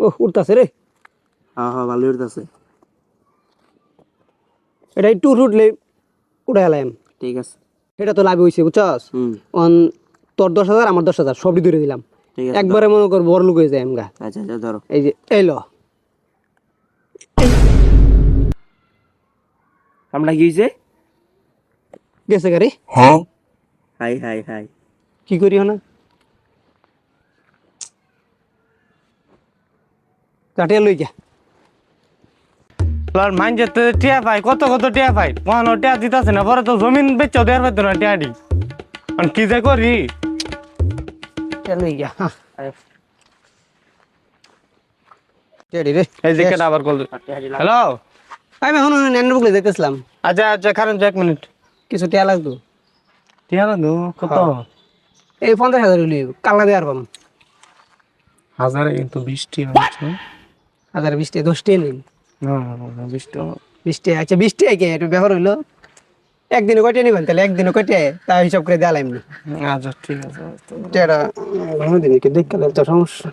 ও উঠতাছে রে। হ্যাঁ হ্যাঁ ভালো উঠতেছে। এটা একটু উঠলে উঠে গেলাম। ঠিক আছে। এটা তো লাভ হয়েছে বুঝছস। অন তোর 10,000 আমার 10,000 সবই ধরে দিলাম। ঠিক আছে একবারে মনে কর বড় লোক হয়ে যায় আমগা। আচ্ছা আচ্ছা ধরো। এই যে এলো আমরা কি হয়েছে? গেছে গাড়ি। High high high. কি করি না কাটিয়ে লই যা। আর মাইন যেতে টিয়া পাই কত কত টিয়া পাই মহান টিয়া দিতেছে না পরে তো জমিন বেচও দেওয়ার পাইতো না টিয়াডি আর কি যে করি লই যা। টেডি রে এই যে কেটা আবার কল হ্যালো আমি এখন নেন বুকলে যাইতেছিলাম। আচ্ছা আচ্ছা কারণ 1 মিনিট কিছু টিয়া লাগতো। টিয়া না দু কত এই 50,000 হইলি কালনা দেওয়ার পাম। হাজারে কিন্তু 20 টিয়া 1,020 টাকা 10 টাকা নেই। না না 20 টা 20 টাকা আচ্ছা 20 টাকা কে একটু ব্যবহার হইলো। একদিনে কয়টা নিবেন তাহলে একদিনে কয়টা তা হিসাব করে দেওয়া লাগবে। আচ্ছা ঠিক আছে টেরা ভালো দিন কি দেখ কালে তো সমস্যা।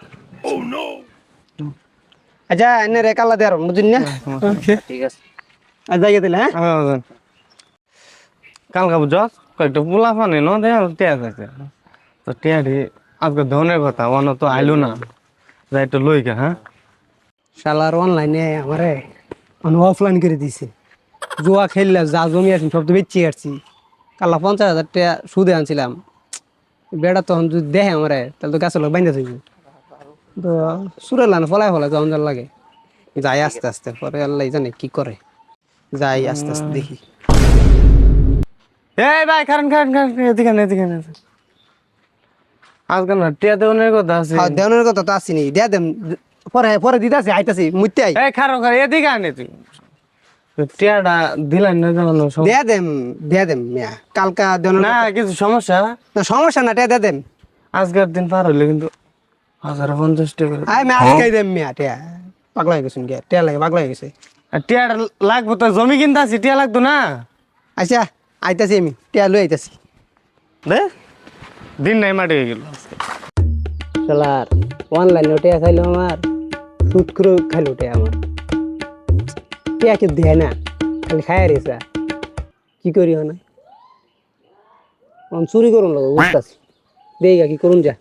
আচ্ছা এনে রে কালা দেওয়ার বুঝিন না। ওকে ঠিক আছে। আর যাইয়ে দিলে হ্যাঁ। কালকা বুঝ কয়েকটা পোলা ফানে ন দেয়া টিয়া আছে তো টিয়াডি আজকে ধনের কথা অন তো আইলো না যাই তো লইকা হ্যাঁ শালার অনলাইনে আমারে অফলাইন করে দিছে। জুয়া খেললে যা জমি আছে সব তো বেচি আসছি। কালা 50,000 টাকা সুদে আনছিলাম। বেড়া তখন যদি দেখে আমারে তাহলে তো গাছের লোক বাইন্দা থাকবে। তো সুরে লান ফলাই যখন যার লাগে যাই আস্তে আস্তে পরে আল্লাহ জানে কি করে। যাই আস্তে আস্তে দেখি। এই ভাই কারণ কারণ কারণ এদিকে আজকাল না টিয়া দেওয়ার কথা আছে হ্যাঁ দেওয়ানোর কথা তো আসিনি দেয়া দেম পরে পরে দিতে আসি আইতাছি মুইতে আই এই খারো খারো এদিকে আনে তুই টিয়াটা দিলেন না জানো দেয়া দেম মিয়া কালকা দেওয়ানোর না কিছু সমস্যা না সমস্যা না টিয়া দেয়া দেম। আজকের দিন পার হইলে কিন্তু 1,050 টাকা আমি আজকে দেম মিয়া টিয়া পাগলা হয়ে গেছেন কে টিয়া লাগে পাগলা হয়ে গেছে। আর টিয়াটা লাগবো তো জমি কিনতে আছি টিয়া লাগতো না আচ্ছা আইতাছি আমি টিয়া লই আইতাছি। দে দিন নাই মাটি হয়ে গেল শালার অনলাইনে টিয়া খাইলো আমার সুদ করে খাইলো টিয়া আমার টিয়া কেউ দেয় না খালি খায় রেসা কি করি না চুরি করুন লাগো বুঝতেছি দেই কি করুন যা।